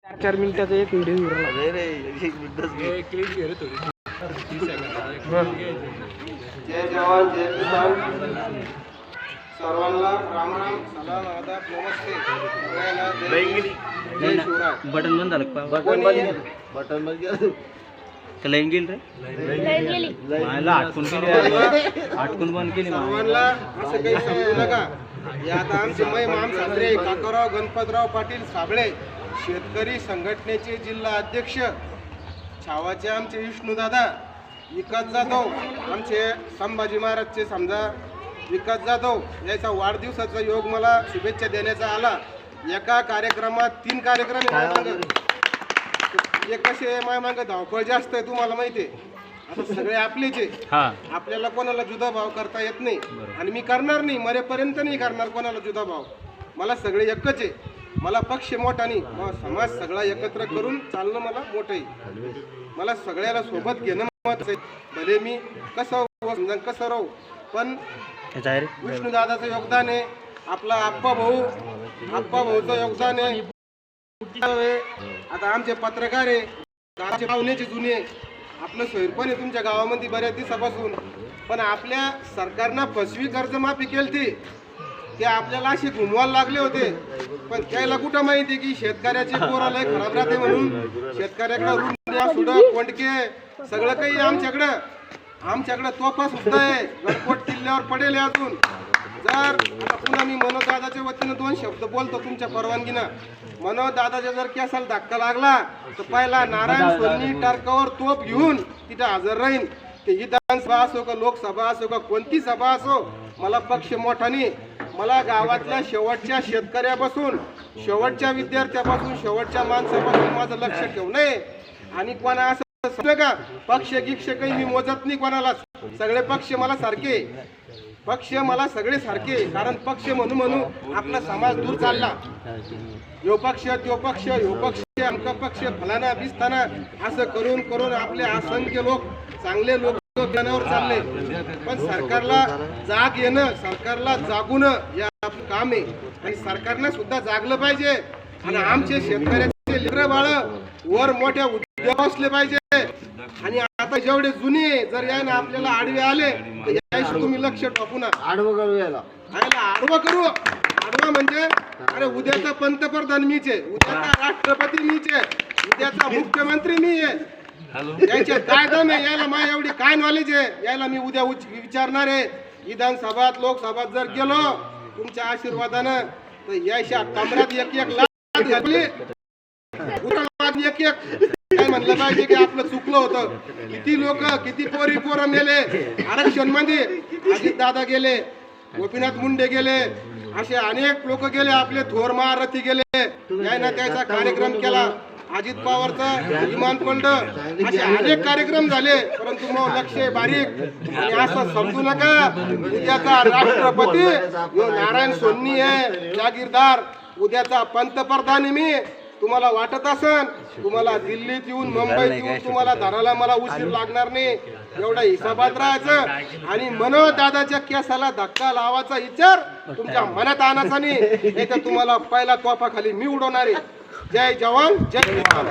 4 मिनिटाचा एक व्हिडिओ जय जवान जय किसान सर्वांना राम राम सलाम आदाब नमस्ते सगळ्यांना जय शिवराय. बटन बंद झालं का? बटन बंद केलं का लाईन गेली रे? मला आटकून केली, आटकून बंद केली. सर्वांना असं काही समजू नका. हे आता आमचे माम सासरे काकाराव गणपतराव पाटील साबळे शेतकरी संघटनेचे जिल्हा अध्यक्ष छावाचे आमचे विष्णुदादा विकास जाधव आमचे संभाजी महाराजचे समजा विकास जाधव याचा वाढदिवसाचा योग मला शुभेच्छा देण्याचा आला. एका कार्यक्रमात 3 कार्यक्रम एक कसे मायमाग धावपळ जास्त आहे तुम्हाला माहिती आहे. आता सगळे आपलेच आहे, आपल्याला कोणाला जुदा भाव करता येत नाही आणि मी करणार नाही, मरेपर्यंत नाही करणार कोणाला जुदा भाव. मला सगळे एकच आहे. मला पक्ष मोठा नाही, समाज सगळा एकत्र करून चालणं मला मोठं आहे. मला सगळ्याला सोबत घेणं महत्त्वाचं आहे. भले मी कसं राहू पण विष्णुदादाचं योगदान आहे, आपला आप्पा भाऊचं योगदान आहे. आता आमचे पत्रकार आहे, गावचे पाहुण्याचे जुने आपलं सोयरपण आहे तुमच्या गावामध्ये बऱ्याच दिवसापासून. पण आपल्या सरकारनं फसवी कर्जमाफी केली ते आपल्याला असे घुमवायला लागले होते. पण त्याला कुठं माहिती की शेतकऱ्याचे पोराला खराब राहते म्हणून शेतकऱ्याकडे रुंड्या सुडक कोंडके सगळं काही आमच्याकडे तोफा सुद्धा आहे. गणकोट किल्ल्यावर पडेल अजून. जर आता पुन्हा मी मनोज दादाच्या वतीनं 2 शब्द बोलतो तुमच्या परवानगीनं. मनोज दादाच्या जर केसाला धक्का लागला तर पहिला नारायण सोनी टारकावर तोफ घेऊन तिथे हजर राहीन. ते विधानसभा असो का लोकसभा असो का कोणती सभा असो, मला पक्ष मोठा नाही. मला गावातल्या शेवटच्या शेतकऱ्यापासून शेवटच्या विद्यार्थ्यापासून शेवटच्या माणसापासून माझं लक्ष ठेवणं आहे. आणि कोणा असं समजलं का पक्ष गिक्ष काही मी मोजत नाही कोणालाच. सगळे पक्ष मला सारखे, पक्ष मला सगळे सारखे. कारण पक्ष म्हणू आपला समाज दूर चालला. यो पक्ष त्यो पक्ष ह्यो पक्ष आमका पक्ष फलाना बिस्ताना असं करून आपले असंख्य लोक चांगले लोक जनावर चालले. पण सरकारला जाग येणं, सरकारला जागून या काम आहे. आणि सरकारनं सुद्धा जागलं पाहिजे. आणि आमचे शेतकऱ्याचे लेकरं बाळ वर मोठ्या उद्योग असले पाहिजे. आणि आता जेवढे जुने जर यायला आपल्याला आडवे आले तर याशी तुम्ही लक्ष टाकू ना. आडवं करू याला आडवं करू. आडवा म्हणजे अरे उद्याचा पंतप्रधान मीच आहे, उद्याचा राष्ट्रपती मीच आहे, उद्याचा मुख्यमंत्री मी आहे. याच्या काय दम आहे, यायला माझ्या एवढी काय नॉलेज आहे, यायला मी उद्या विचारणार आहे. विधानसभात लोकसभात जर गेलो तुमच्या आशीर्वादानं तर याच्या कमरात एक लाख घातली एक काय म्हणलं पाहिजे की आपलं चुकलं होतं. किती लोक किती पोरं मेले आरक्षण मध्ये. अजित दादा गेले, गोपीनाथ मुंडे गेले, असे अनेक लोक गेले, आपले थोर महारथी गेले. यायनं त्याचा कार्यक्रम केला. अजित पवारचा विमान पडलं, असे अनेक कार्यक्रम झाले. परंतु मग लक्ष बारीक. आणि असं समजू नका उद्याचा राष्ट्रपती नारायण सोनी आहे जागीरदार, उद्याचा पंतप्रधान मी. तुम्हाला वाटत असन तुम्हाला दिल्लीत येऊन मुंबईत येऊन तुम्हाला धरायला मला उशीर लागणार नाही, एवढा हिसाबात राहायचं. आणि मनोज दादाच्या केसाला धक्का लावायचा विचार तुमच्या मनात आणायचा नाही तर तुम्हाला पहिला तोफा खाली मी उडवणार आहे. जय जवान जय किसान.